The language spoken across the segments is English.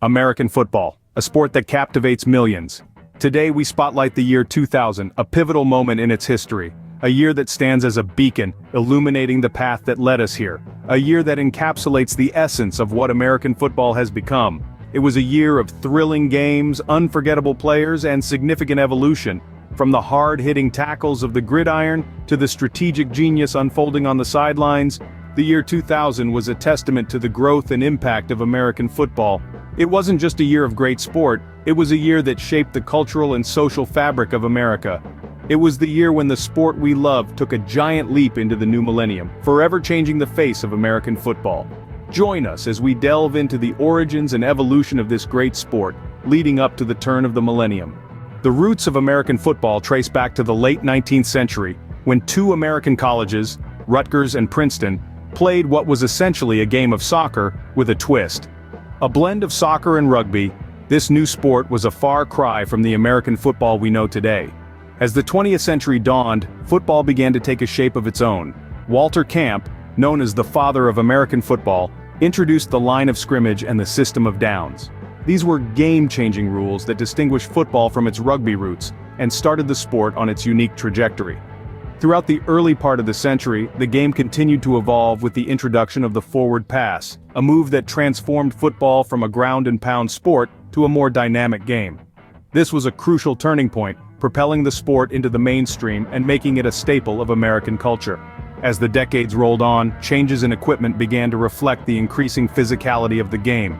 American football, a sport that captivates millions. Today we spotlight the year 2000, a pivotal moment in its history. A year that stands as a beacon, illuminating the path that led us here. A year that encapsulates the essence of what American football has become. It was a year of thrilling games, unforgettable players, and significant evolution. From the hard-hitting tackles of the gridiron to the strategic genius unfolding on the sidelines, the year 2000 was a testament to the growth and impact of American football. It wasn't just a year of great sport, it was a year that shaped the cultural and social fabric of America. It was the year when the sport we love took a giant leap into the new millennium, forever changing the face of American football. Join us as we delve into the origins and evolution of this great sport, leading up to the turn of the millennium. The roots of American football trace back to the late 19th century, when two American colleges, Rutgers and Princeton, played what was essentially a game of soccer with a twist. A blend of soccer and rugby, this new sport was a far cry from the American football we know today. As the 20th century dawned, football began to take a shape of its own. Walter Camp, known as the father of American football, introduced the line of scrimmage and the system of downs. These were game-changing rules that distinguished football from its rugby roots and started the sport on its unique trajectory. Throughout the early part of the century, the game continued to evolve with the introduction of the forward pass, a move that transformed football from a ground-and-pound sport to a more dynamic game. This was a crucial turning point, propelling the sport into the mainstream and making it a staple of American culture. As the decades rolled on, changes in equipment began to reflect the increasing physicality of the game.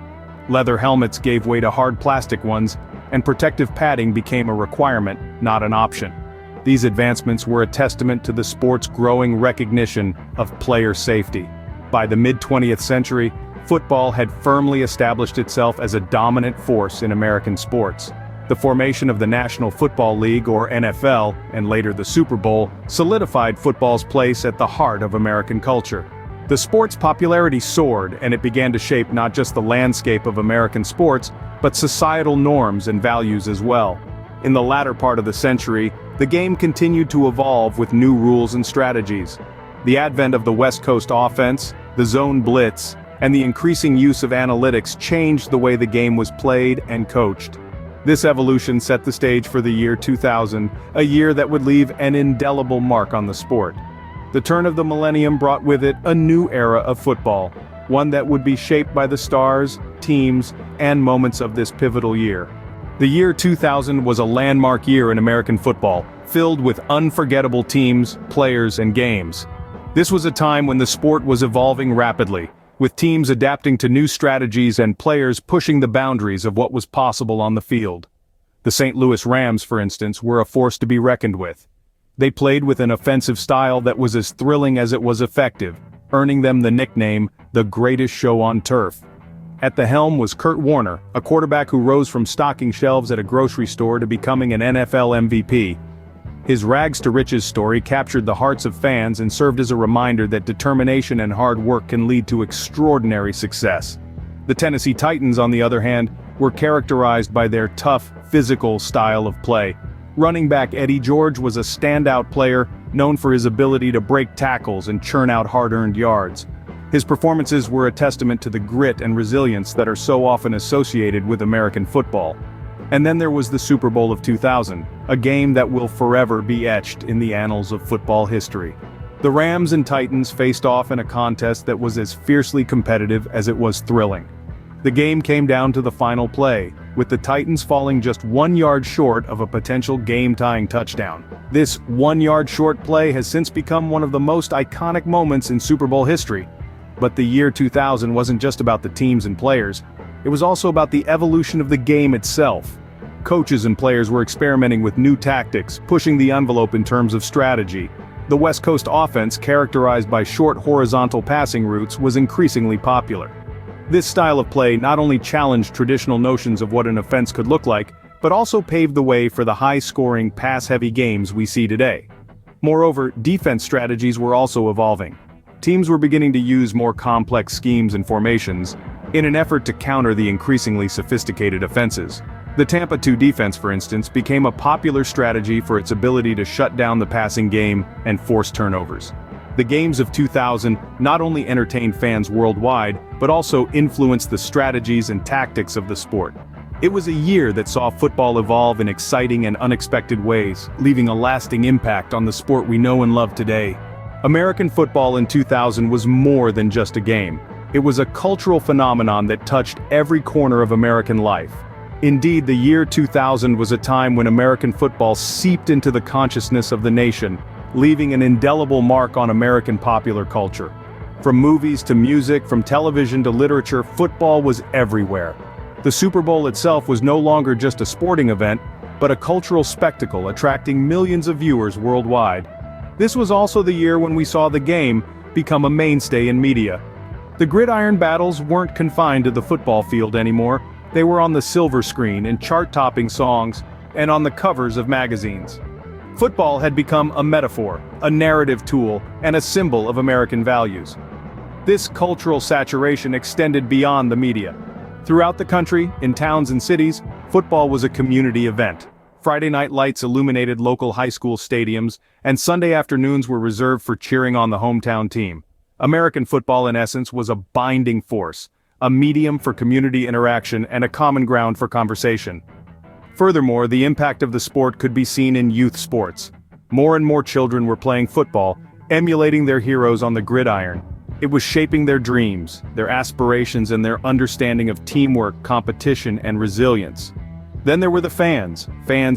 Leather helmets gave way to hard plastic ones, and protective padding became a requirement, not an option. These advancements were a testament to the sport's growing recognition of player safety. By the mid-20th century, football had firmly established itself as a dominant force in American sports. The formation of the National Football League, or NFL, and later the Super Bowl, solidified football's place at the heart of American culture. The sport's popularity soared, and it began to shape not just the landscape of American sports, but societal norms and values as well. In the latter part of the century, the game continued to evolve with new rules and strategies. The advent of the West Coast offense, the zone blitz, and the increasing use of analytics changed the way the game was played and coached. This evolution set the stage for the year 2000, a year that would leave an indelible mark on the sport. The turn of the millennium brought with it a new era of football, one that would be shaped by the stars, teams, and moments of this pivotal year. The year 2000 was a landmark year in American football, filled with unforgettable teams, players, and games. This was a time when the sport was evolving rapidly, with teams adapting to new strategies and players pushing the boundaries of what was possible on the field. The St. Louis Rams, for instance, were a force to be reckoned with. They played with an offensive style that was as thrilling as it was effective, earning them the nickname, the greatest show on turf. At the helm was Kurt Warner, a quarterback who rose from stocking shelves at a grocery store to becoming an NFL MVP. His rags-to-riches story captured the hearts of fans and served as a reminder that determination and hard work can lead to extraordinary success. The Tennessee Titans, on the other hand, were characterized by their tough, physical style of play. Running back Eddie George was a standout player, known for his ability to break tackles and churn out hard-earned yards. His performances were a testament to the grit and resilience that are so often associated with American football. And then there was the Super Bowl of 2000, a game that will forever be etched in the annals of football history. The Rams and Titans faced off in a contest that was as fiercely competitive as it was thrilling. The game came down to the final play, with the Titans falling just 1 yard short of a potential game-tying touchdown. This 1 yard short play has since become one of the most iconic moments in Super Bowl history. But the year 2000 wasn't just about the teams and players, it was also about the evolution of the game itself. Coaches and players were experimenting with new tactics, pushing the envelope in terms of strategy. The West Coast offense, characterized by short horizontal passing routes, was increasingly popular. This style of play not only challenged traditional notions of what an offense could look like, but also paved the way for the high-scoring, pass-heavy games we see today. Moreover, defense strategies were also evolving. Teams were beginning to use more complex schemes and formations in an effort to counter the increasingly sophisticated offenses. The Tampa 2 defense, for instance, became a popular strategy for its ability to shut down the passing game and force turnovers. The games of 2000 not only entertained fans worldwide, but also influenced the strategies and tactics of the sport. It was a year that saw football evolve in exciting and unexpected ways, leaving a lasting impact on the sport we know and love today. American football in 2000 was more than just a game. It was a cultural phenomenon that touched every corner of American life. Indeed, the year 2000 was a time when American football seeped into the consciousness of the nation, leaving an indelible mark on American popular culture. From movies to music, from television to literature, football was everywhere. The Super Bowl itself was no longer just a sporting event, but a cultural spectacle attracting millions of viewers worldwide. This was also the year when we saw the game become a mainstay in media. The gridiron battles weren't confined to the football field anymore. They were on the silver screen, in chart-topping songs, and on the covers of magazines. Football had become a metaphor, a narrative tool, and a symbol of American values. This cultural saturation extended beyond the media. Throughout the country, in towns and cities, football was a community event. Friday night lights illuminated local high school stadiums, and Sunday afternoons were reserved for cheering on the hometown team. American football, in essence, was a binding force, a medium for community interaction and a common ground for conversation. Furthermore, the impact of the sport could be seen in youth sports. More and more children were playing football, emulating their heroes on the gridiron. It was shaping their dreams, their aspirations, and their understanding of teamwork, competition, and resilience. Then there were the fans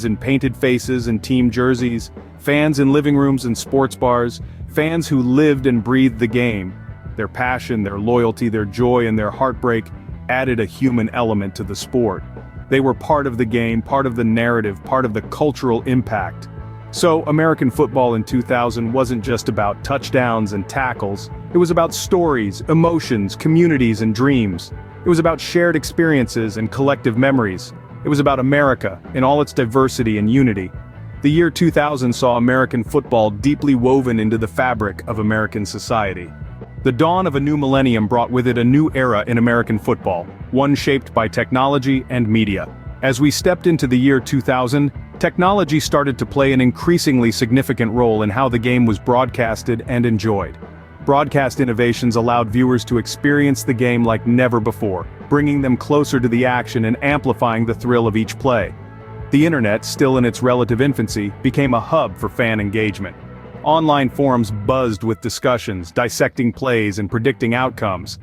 in painted faces and team jerseys, fans in living rooms and sports bars, fans who lived and breathed the game. Their passion, their loyalty, their joy, and their heartbreak added a human element to the sport. They were part of the game, part of the narrative, part of the cultural impact. So, American football in 2000 wasn't just about touchdowns and tackles. It was about stories, emotions, communities, and dreams. It was about shared experiences and collective memories. It was about America, in all its diversity and unity. The year 2000 saw American football deeply woven into the fabric of American society. The dawn of a new millennium brought with it a new era in American football, one shaped by technology and media. As we stepped into the year 2000, technology started to play an increasingly significant role in how the game was broadcasted and enjoyed. Broadcast innovations allowed viewers to experience the game like never before, bringing them closer to the action and amplifying the thrill of each play. The internet, still in its relative infancy, became a hub for fan engagement. Online forums buzzed with discussions, dissecting plays and predicting outcomes.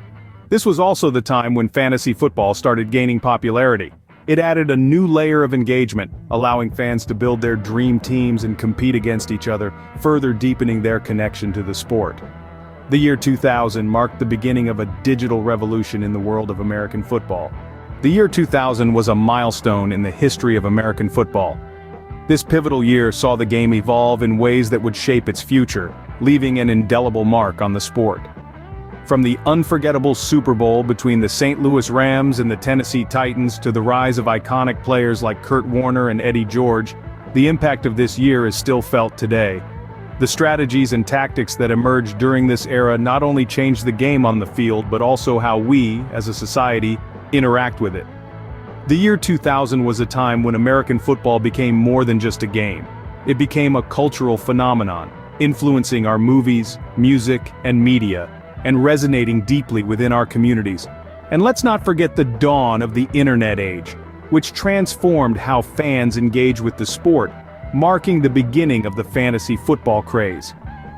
This was also the time when fantasy football started gaining popularity. It added a new layer of engagement, allowing fans to build their dream teams and compete against each other, further deepening their connection to the sport. The year 2000 marked the beginning of a digital revolution in the world of American football. The year 2000 was a milestone in the history of American football. This pivotal year saw the game evolve in ways that would shape its future, leaving an indelible mark on the sport. From the unforgettable Super Bowl between the St. Louis Rams and the Tennessee Titans to the rise of iconic players like Kurt Warner and Eddie George, the impact of this year is still felt today. The strategies and tactics that emerged during this era not only changed the game on the field but also how we, as a society, interact with it. The year 2000 was a time when American football became more than just a game. It became a cultural phenomenon, influencing our movies, music, and media, and resonating deeply within our communities. And let's not forget the dawn of the internet age, which transformed how fans engage with the sport, marking the beginning of the fantasy football craze.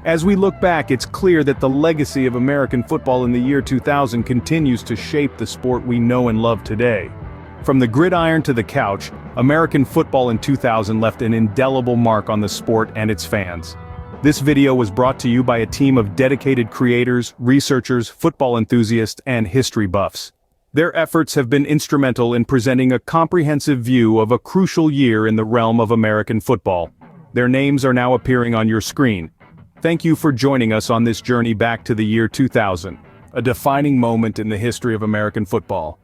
As we look back, it's clear that the legacy of American football in the year 2000 continues to shape the sport we know and love today. From the gridiron to the couch, American football in 2000 left an indelible mark on the sport and its fans. This video was brought to you by a team of dedicated creators, researchers, football enthusiasts, and history buffs. Their efforts have been instrumental in presenting a comprehensive view of a crucial year in the realm of American football. Their names are now appearing on your screen. Thank you for joining us on this journey back to the year 2000, a defining moment in the history of American football.